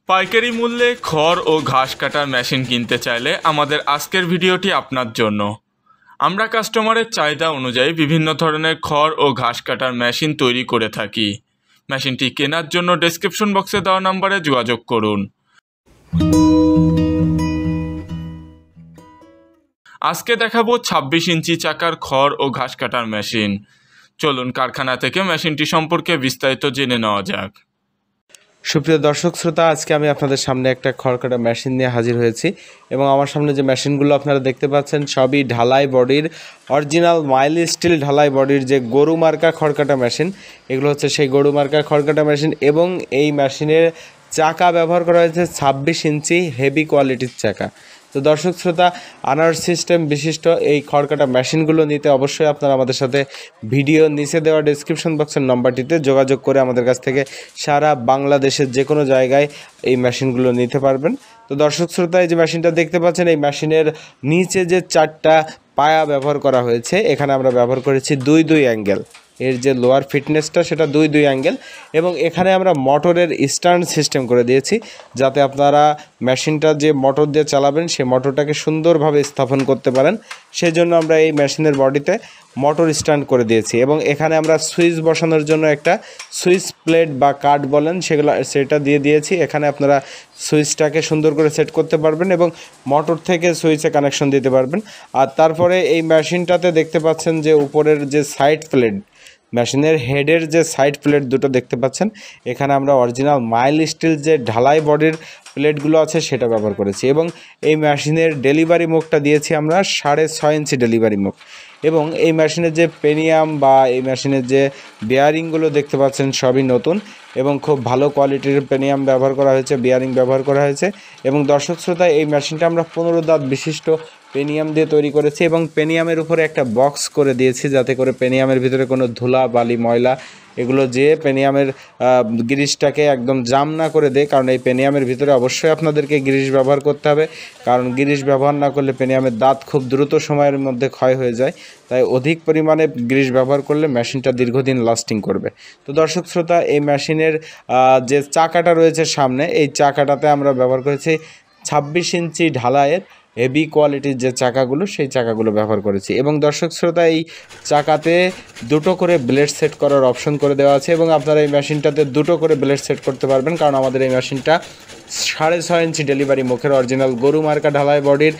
পাইকারি মূল্যে খড় ও ঘাস কাটার মেশিন কিনতে চাইলে আমাদের আজকের ভিডিওটি আপনার জন্য। আমরা কাস্টমারের চাহিদা অনুযায়ী বিভিন্ন ধরনের খড় ও ঘাস কাটার মেশিন তৈরি করে থাকি। মেশিনটি কেনার জন্য ডেসক্রিপশন বক্সে দেওয়া নম্বরে যোগাযোগ করুন। আজকে দেখাবো 26 ইঞ্চি চাকার খড় ও ঘাস কাটার মেশিন। চলুন কারখানা থেকে মেশিনটি সম্পর্কে বিস্তারিত জেনে নেওয়া যাক। সুপ্রিয় দর্শক শ্রোতা, আজকে আমি আপনাদের সামনে একটা খড় কাটা মেশিন নিয়ে হাজির হয়েছি এবং আমার সামনে যে মেশিনগুলো আপনারা দেখতে পাচ্ছেন সবই ঢালাই বডির, অরিজিনাল মাইল স্টিল ঢালাই বডির যে গরু মার্কা খড় কাটা মেশিন, এগুলো হচ্ছে সেই গরু মার্কা খড় কাটা মেশিন। এবং এই মেশিনের চাকা ব্যবহার করা হয়েছে 26 ইঞ্চি হেভি কোয়ালিটির চাকা। তো দর্শক শ্রোতা, আনার সিস্টেম বিশিষ্ট এই খড় কাটা মেশিনগুলো নিতে অবশ্যই আপনারা আমাদের সাথে ভিডিও নিচে দেওয়া ডেসক্রিপশন বক্সের নম্বরটিতে যোগাযোগ করে আমাদের কাছ থেকে সারা বাংলাদেশের যে কোনো জায়গায় এই মেশিনগুলো নিতে পারবেন। তো দর্শক শ্রোতা, এই যে মেশিনটা দেখতে পাচ্ছেন, এই মেশিনের নিচে যে 4টা পায়া ব্যবহার করা হয়েছে, এখানে আমরা ব্যবহার করেছি 2 অ্যাঙ্গেল। এর যে লোয়ার ফিটনেসটা সেটা 2 অ্যাঙ্গেল, এবং এখানে আমরা মোটরের স্ট্যান্ড সিস্টেম করে দিয়েছি যাতে আপনারা মেশিনটা যে মোটর দিয়ে চালাবেন সেই মোটরটাকে সুন্দরভাবে স্থাপন করতে পারেন। সেই জন্য আমরা এই মেশিনের বডিতে মোটর স্ট্যান্ড করে দিয়েছি, এবং এখানে আমরা সুইচ বসানোর জন্য একটা সুইচ প্লেট বা কাট বলেন সেটা দিয়ে দিয়েছি। এখানে আপনারা সুইচটাকে সুন্দর করে সেট করতে পারবেন এবং মোটর থেকে সুইচে কানেকশন দিতে পারবেন। আর তারপরে এই মেশিনটাতে দেখতে পাচ্ছেন যে উপরের যে সাইড প্লেট, মেশিনের হেডের যে সাইড প্লেট দুটো দেখতে পাচ্ছেন, এখানে আমরা অরিজিনাল মাইল স্টিল যে ঢালাই বডির প্লেটগুলো আছে সেটা ব্যবহার করেছি। এবং এই মেশিনের ডেলিভারি মুখটা দিয়েছি আমরা 6.5 ইঞ্চি ডেলিভারি মুখ। এবং এই মেশিনের যে পেনিয়াম বা এই মেশিনের যে বেয়ারিংগুলো দেখতে পাচ্ছেন সবই নতুন এবং খুব ভালো কোয়ালিটির পেনিয়াম ব্যবহার করা হয়েছে, বেয়ারিং ব্যবহার করা হয়েছে। এবং দর্শক শ্রোতা, এই মেশিনটা আমরা 15 দাঁত বিশিষ্ট পেনিয়াম দিয়ে তৈরি করেছি এবং পেনিয়ামের উপরে একটা বক্স করে দিয়েছি যাতে করে পেনিয়ামের ভিতরে কোনো ধুলা বালি ময়লা এগুলো যে পেনিয়ামের গ্রিসটাকে একদম জাম না করে দেয়। কারণ এই পেনিয়ামের ভিতরে অবশ্যই আপনাদেরকে গ্রিস ব্যবহার করতে হবে, কারণ গ্রিস ব্যবহার না করলে পেনিয়ামের দাঁত খুব দ্রুত সময়ের মধ্যে ক্ষয় হয়ে যায়। তাই অধিক পরিমাণে গ্রিস ব্যবহার করলে মেশিনটা দীর্ঘদিন লাস্টিং করবে। তো দর্শক শ্রোতা, এই মেশিনের যে চাকাটা রয়েছে সামনে, এই চাকাটাতে আমরা ব্যবহার করেছি 26 ইঞ্চি ঢালাইয়ের হেভি কোয়ালিটির যে চাকাগুলো, সেই চাকাগুলো ব্যবহার করেছি। এবং দর্শক শ্রোতা, এই চাকাতে 2টো করে ব্লেড সেট করার অপশন করে দেওয়া আছে এবং আপনারা এই মেশিনটাতে 2টো করে ব্লেড সেট করতে পারবেন, কারণ আমাদের এই মেশিনটা 6.5 ইঞ্চি ডেলিভারি মুখের অরিজিনাল গরু মার্কা ঢালাই বডির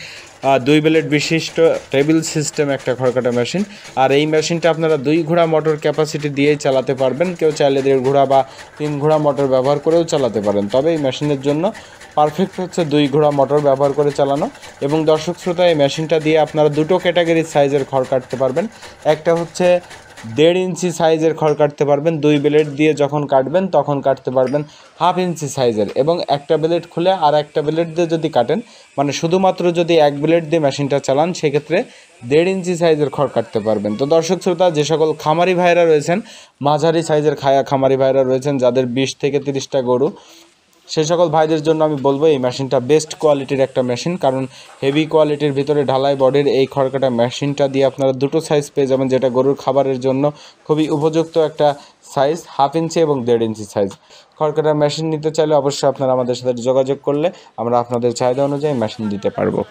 2 ব্লেড বিশিষ্ট টেবিল সিস্টেম একটা খড় কাটা মেশিন। আর এই মেশিনটা আপনারা 2 ঘোড়া মোটর ক্যাপাসিটি দিয়েই চালাতে পারবেন, কেউ চাইলে 1.5 ঘোড়া বা 3 ঘোড়া মোটর ব্যবহার করেও চালাতে পারেন। তবে এই মেশিনের জন্য পারফেক্ট হচ্ছে 2 ঘোড়া মোটর ব্যবহার করে চালানো। এবং দর্শক শ্রোতা, এই মেশিনটা দিয়ে আপনারা 2টো ক্যাটাগরির সাইজের খড় কাটতে পারবেন। একটা হচ্ছে 1.5 ইঞ্চি সাইজের খড় কাটতে পারবেন, 2 ব্লেড দিয়ে যখন কাটবেন তখন কাটতে পারবেন 1/2 ইঞ্চি সাইজের, এবং একটা ব্লেড খুলে আর একটা ব্লেড দিয়ে যদি কাটেন, মানে শুধুমাত্র যদি এক ব্লেড দিয়ে মেশিনটা চালান, সেক্ষেত্রে 1.5 ইঞ্চি সাইজের খড় কাটতে পারবেন। তো দর্শক শ্রোতা, যে সকল খামারি ভাইরা রয়েছেন, মাঝারি সাইজের খামারি ভাইরা রয়েছেন যাদের 20 থেকে 30টা গরু, সেই সকল ভাইদের জন্য আমি বলবো এই মেশিনটা বেস্ট কোয়ালিটির একটা মেশিন, কারণ হেভি কোয়ালিটির ভিতরে ঢালাই বডির এই খড় কাটা মেশিনটা দিয়ে আপনারা 2টো সাইজ পেয়ে যাবেন, যেটা গরুর খাবারের জন্য খুবই উপযুক্ত একটা সাইজ, 1/2 ইঞ্চি এবং 1.5 ইঞ্চি সাইজ। খড় কাটা মেশিন নিতে চাইলে অবশ্যই আপনারা আমাদের সাথে যোগাযোগ করলে আমরা আপনাদের চাহিদা অনুযায়ী মেশিন দিতে পারবো।